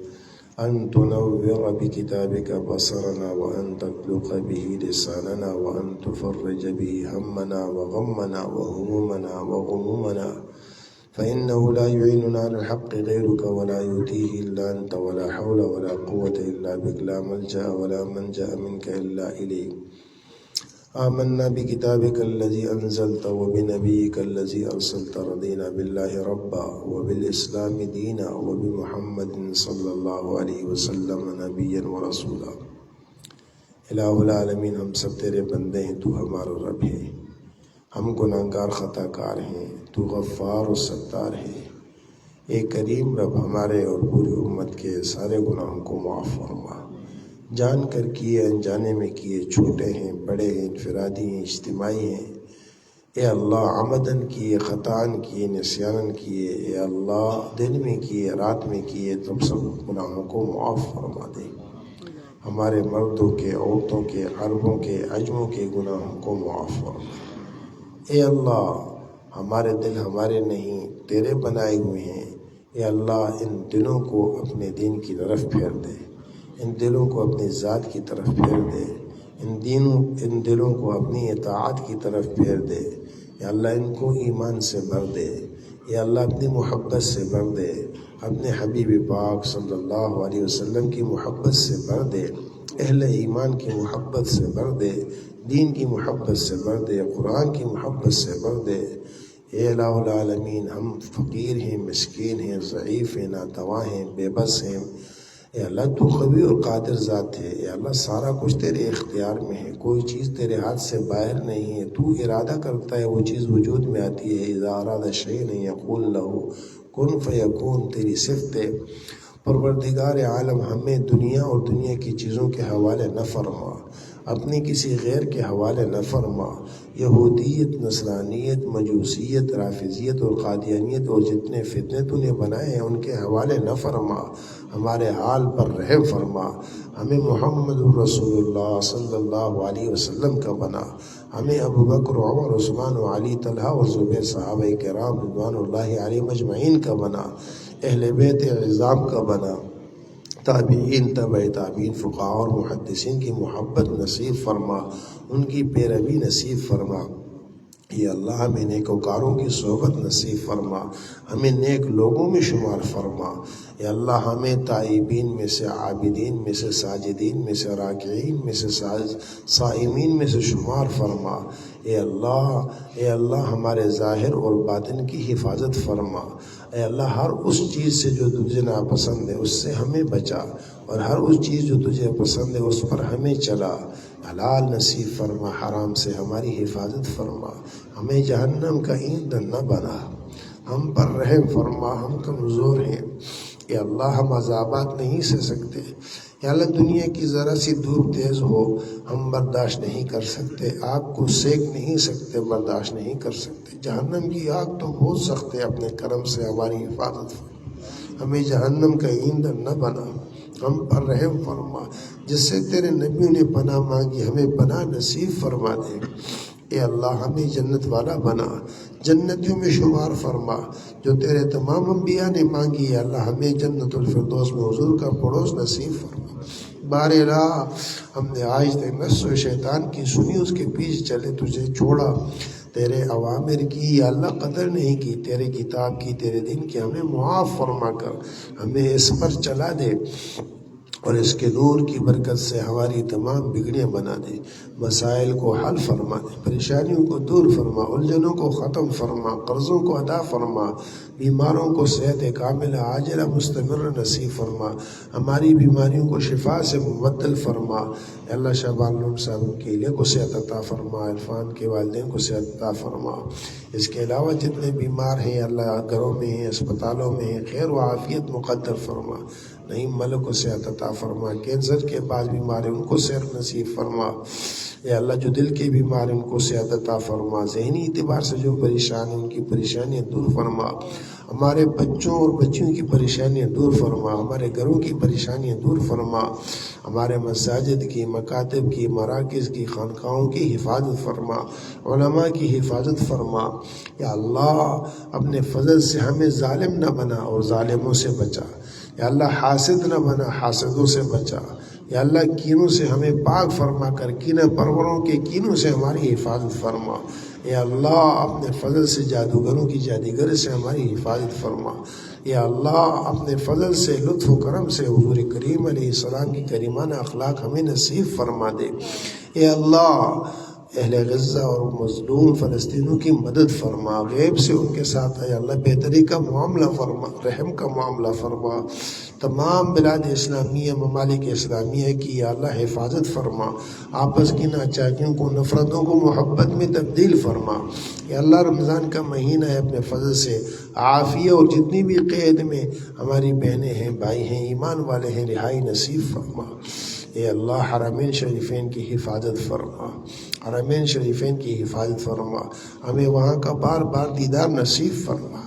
أن تنور بكتابك بصرنا وأن تطلق به لساننا وأن تفرج به همنا وغمنا وهمومنا وغمومنا، فإنه لا يعيننا على الحق غيرك ولا يؤتيه إلا أنت ولا حول ولا قوة إلا بك. لا ملجأ ولا منجأ منك إلا إليك. آمنا بكتابك الذي أنزلت وبنبيك الذي أرسلت. رضينا بالله ربا وبالإسلام دينا وبمحمد صلى الله عليه وسلم نبيا ورسولا. الہ العالمین، ہم سب تیرے بندے ہیں، تو ہمارا رب ہے. ہم گناہگار خطا کار ہیں، تو غفار و ستار ہے. اے کریم رب، ہمارے اور پوری امت کے سارے گناہوں کو معاف فرما. جان کر کیے، انجانے میں کیے، چھوٹے ہیں، بڑے ہیں، انفرادی ہیں، اجتماعی ہیں. اے اللہ، عمدن کیے، خطاً کیے، نسیانن کیے، اے اللہ دن میں کیے، رات میں کیے، تم سب گناہوں کو معاف فرما دے. ہمارے مردوں کے، عورتوں کے، عربوں کے، عجموں کے گناہوں کو معاف فرما. اے اللہ، ہمارے دل ہمارے نہیں، تیرے بنائے ہوئے ہیں. اے اللہ، ان دلوں کو اپنے دین کی طرف پھیر دے، ان دلوں کو اپنی ذات کی طرف پھیر دے، ان دلوں کو اپنی اطاعت کی طرف پھیر دے. یا اللہ، ان کو ایمان سے بھر دے. یا اللہ اپنی محبت سے بھر دے، اپنے حبیب پاک صلی اللہ علیہ وسلم کی محبت سے بھر دے، اہل ایمان کی محبت سے بھر دے، دین کی محبت سے بھر دے، قرآن کی محبت سے بھر دے۔ اے الہ العالمین، ہم فقیر ہیں، مسکین ہیں، ضعیف ہیں، ناتواں ہیں، بے بس ہیں۔ اے اللہ تو قوی اور قادر ذات ہے، اے اللہ سارا کچھ تیرے اختیار میں ہے، کوئی چیز تیرے ہاتھ سے باہر نہیں ہے، تو ارادہ کرتا ہے وہ چیز وجود میں آتی ہے۔ اذا اراد شیئا یقول له کن فیکون، تیری صفت ہے۔ پروردگار عالم، ہمیں دنیا اور دنیا کی چیزوں کے حوالے نہ فرما، اپنی کسی غیر کے حوالے نہ فرما۔ یہودیت، نصرانیت، مجوسیت، رافضیت اور قادیانیت اور جتنے فتنے تو نے بنائے ہیں ان کے حوالے نہ فرما، ہمارے حال پر رحم فرما۔ ہمیں محمد رسول اللہ صلی اللہ علیہ وسلم کا بنا، ہمیں ابو بکر، عمر، عثمان و علی، طلحہ اور زبیر صحابہ کرام رضوان اللہ علیہم اجمعین کا بنا، اہل بیت اعظام کا بنا، تابعین، تبع تابعین، فقہاء اور محدثین کی محبت نصیب فرما، ان کی پیروی نصیب فرما۔ یا اللہ ہمیں نیکوکاروں کی صحبت نصیب فرما، ہمیں نیک لوگوں میں شمار فرما۔ یا اللہ ہمیں تائبین میں سے، عابدین میں سے، ساجدین میں سے، راکعین میں سے، صائمین میں سے شمار فرما۔ اے اللہ ہمارے ظاہر اور باطن کی حفاظت فرما۔ اے اللہ ہر اس چیز سے جو تجھے ناپسند ہے اس سے ہمیں بچا، اور ہر اس چیز جو تجھے پسند ہے اس پر ہمیں چلا۔ حلال نصیب فرما، حرام سے ہماری حفاظت فرما، ہمیں جہنم کا ایندھن نہ بنا، ہم پر رحم فرما، ہم کمزور ہیں۔ یا اللہ ہم عذابات نہیں سہ سکتے، یا اللہ دنیا کی ذرا سی دھوپ تیز ہو ہم برداشت نہیں کر سکتے، آگ کو سیک نہیں سکتے، برداشت نہیں کر سکتے۔ جہنم کی آگ تو بہت سخت ہے، اپنے کرم سے ہماری حفاظت فرما، ہمیں جہنم کا ایندھن نہ بنا، ہم پر رحم فرما۔ جس سے تیرے نبیوں نے پناہ مانگی ہمیں پناہ نصیب فرما دے۔ اے اللہ ہمیں جنت والا بنا، جنتیوں میں شمار فرما، جو تیرے تمام انبیاء نے مانگی۔ اے اللہ ہمیں جنت الفردوس میں حضور کا پڑوس نصیب فرما۔ بار الہ ہم نے آج تک نفس و شیطان کی سنی، اس کے پیچھے چلے، تجھے چھوڑا، تیرے اوامر کی یا اللہ قدر نہیں کی، تیرے کتاب کی، تیرے دین کی، ہمیں معاف فرما کر ہمیں اس پر چلا دے، اور اس کے نور کی برکت سے ہماری تمام بگڑیاں بنا دے، مسائل کو حل فرما دے، پریشانیوں کو دور فرما، الجھنوں کو ختم فرما، قرضوں کو ادا فرما، بیماروں کو صحت کاملہ عاجلہ مستمر نصیب فرما، ہماری بیماریوں کو شفا سے مبدل فرما۔ اے اللہ شہبان لون صاحب کے لیے کو صحت عطا فرما، عرفان کے والدین کو صحت عطا فرما۔ اس کے علاوہ جتنے بیمار ہیں اللہ گھروں میں ہیں، اسپتالوں میں ہیں، خیر و عافیت مقدر فرما۔ نعیم ملک کو صحت عطا فرما، کینسر کے بعد بیمار ہیں ان کو صحت نصیب فرما۔ اے اللہ جو دل کے بیمار ہیں ان کو صحت عطا فرما، ذہنی اعتبار سے جو پریشان ہیں ان کی پریشانیاں دور فرما، ہمارے بچوں اور بچیوں کی پریشانیاں دور فرما، ہمارے گھروں کی پریشانیاں دور فرما، ہمارے مساجد کی، مکاتب کی، مراکز کی، خانقاہوں کی حفاظت فرما، علماء کی حفاظت فرما۔ یا اللہ اپنے فضل سے ہمیں ظالم نہ بنا اور ظالموں سے بچا۔ یا اللہ حاسد نہ بنا، حاسدوں سے بچا۔ یا اللہ کینوں سے ہمیں پاک فرما کر کینہ پروروں کے کینوں سے ہماری حفاظت فرما۔ یا اللہ اپنے فضل سے جادوگروں کی جادوگری سے ہماری حفاظت فرما۔ یا اللہ اپنے فضل سے، لطف و کرم سے حضور کریم علیہ السلام کی کریمانہ اخلاق ہمیں نصیب فرما دے۔ اے اللہ اہل غزہ اور مظلوم فلسطینوں کی مدد فرما، غیب سے ان کے ساتھ اے اللہ بہتری کا معاملہ فرما، رحم کا معاملہ فرما، تمام بلاد اسلامیہ، ممالک اسلامیہ کی یا اللہ حفاظت فرما، آپس کی ناچاکیوں کو، نفرتوں کو محبت میں تبدیل فرما۔ یا اللہ رمضان کا مہینہ ہے، اپنے فضل سے عافیہ اور جتنی بھی قید میں ہماری بہنیں ہیں، بھائی ہیں، ایمان والے ہیں، رہائی نصیب فرما۔ اے اللہ حرمین شریفین کی حفاظت فرما، حرمین شریفین کی حفاظت فرما، ہمیں وہاں کا بار بار دیدار نصیب فرما،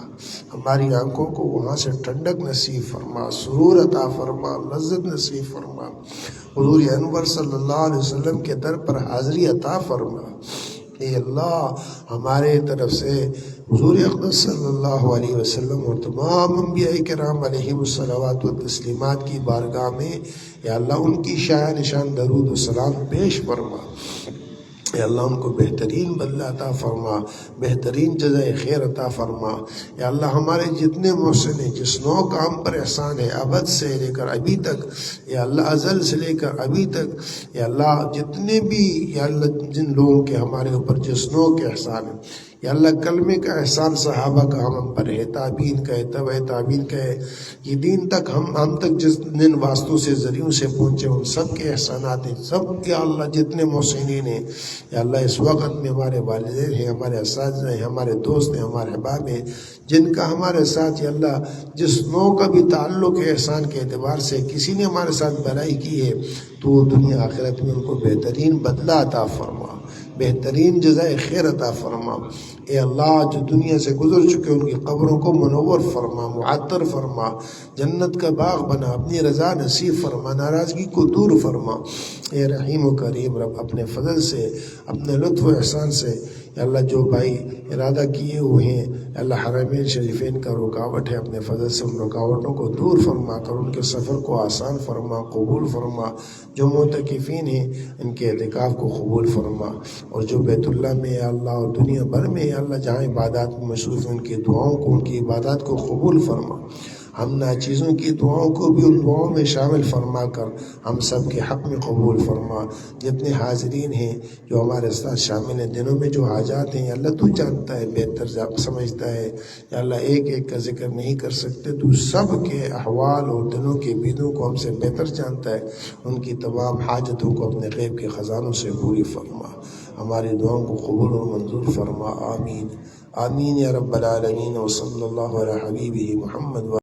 ہماری آنکھوں کو وہاں سے ٹھنڈک نصیب فرما، سرور عطا فرما، لذت نصیب فرما، حضور انور صلی اللہ علیہ وسلم کے در پر حاضری عطا فرما۔ اے اللہ ہمارے طرف سے حضور اقدس صلی اللہ علیہ وسلم اور تمام انبیاء کرام علیہم الصلوات و تسلیمات کی بارگاہ میں یا اللہ ان کی شایع نشان درود و سلام پیش فرما۔ اے اللہ ان کو بہترین بدلہ عطا فرما، بہترین جزائے خیر عطا فرما۔ اے اللہ ہمارے جتنے محسن ہیں، جس نو کام پر احسان ہے، ابد سے لے کر ابھی تک، یا اللہ ازل سے لے کر ابھی تک، یا اللہ جتنے بھی، یا اللہ جن لوگوں کے ہمارے اوپر جس نو کے احسان ہے، یا اللہ کلمے کا احسان صحابہ کا ہم پر ہے، تابعین کا ہے، تبع تابعین کا ہے، یہ دین تک ہم تک جس جن واسطوں سے ذریعوں سے پہنچے ان سب کے احسانات ہیں، سب یا اللہ جتنے محسنین ہیں، یا اللہ اس وقت میں ہمارے والدین ہیں، ہمارے اساتذہ ہیں، ہمارے دوست ہیں، ہمارے احباب ہیں، جن کا ہمارے ساتھ یا اللہ جس نوع کا بھی تعلق ہے احسان کے اعتبار سے کسی نے ہمارے ساتھ بھلائی کی ہے تو دنیا آخرت میں ان کو بہترین بدلہ عطا فرما، بہترین جزائے خیر عطا فرما۔ اے اللہ جو دنیا سے گزر چکے ان کی قبروں کو منور فرما، معطر فرما، جنت کا باغ بنا، اپنی رضا نصیب فرما، ناراضگی کو دور فرما۔ اے رحیم و کریم رب اپنے فضل سے، اپنے لطف و احسان سے، یا اللہ جو بھائی ارادہ کیے ہوئے ہیں اللہ حرمین شریفین کا رکاوٹ ہے، اپنے فضل سے ان رکاوٹوں کو دور فرما کر ان کے سفر کو آسان فرما، قبول فرما۔ جو معتکفین ہیں ان کے اعتکاف کو قبول فرما، اور جو بیت اللہ میں یا اللہ اور دنیا بھر میں یا اللہ جہاں عبادات میں مصروف ہیں ان کی دعاؤں کو، ان کی عبادات کو قبول فرما۔ ہم ناچیزوں کی دعاؤں کو بھی ان دعاؤں میں شامل فرما کر ہم سب کے حق میں قبول فرما۔ جتنے حاضرین ہیں جو ہمارے ساتھ شامل ہیں، دنوں میں جو حاجات ہیں یا اللہ تو جانتا ہے، بہتر سمجھتا ہے، یا اللہ ایک ایک کا ذکر نہیں کر سکتے، تو سب کے احوال اور دنوں کے بیدوں کو ہم سے بہتر جانتا ہے، ان کی تمام حاجتوں کو اپنے غیب کے خزانوں سے پوری فرما، ہماری دعاؤں کو قبول اور منظور فرما۔ آمین آمین یا رب العالمین، وصلی اللہ علی حبیبہ محمد۔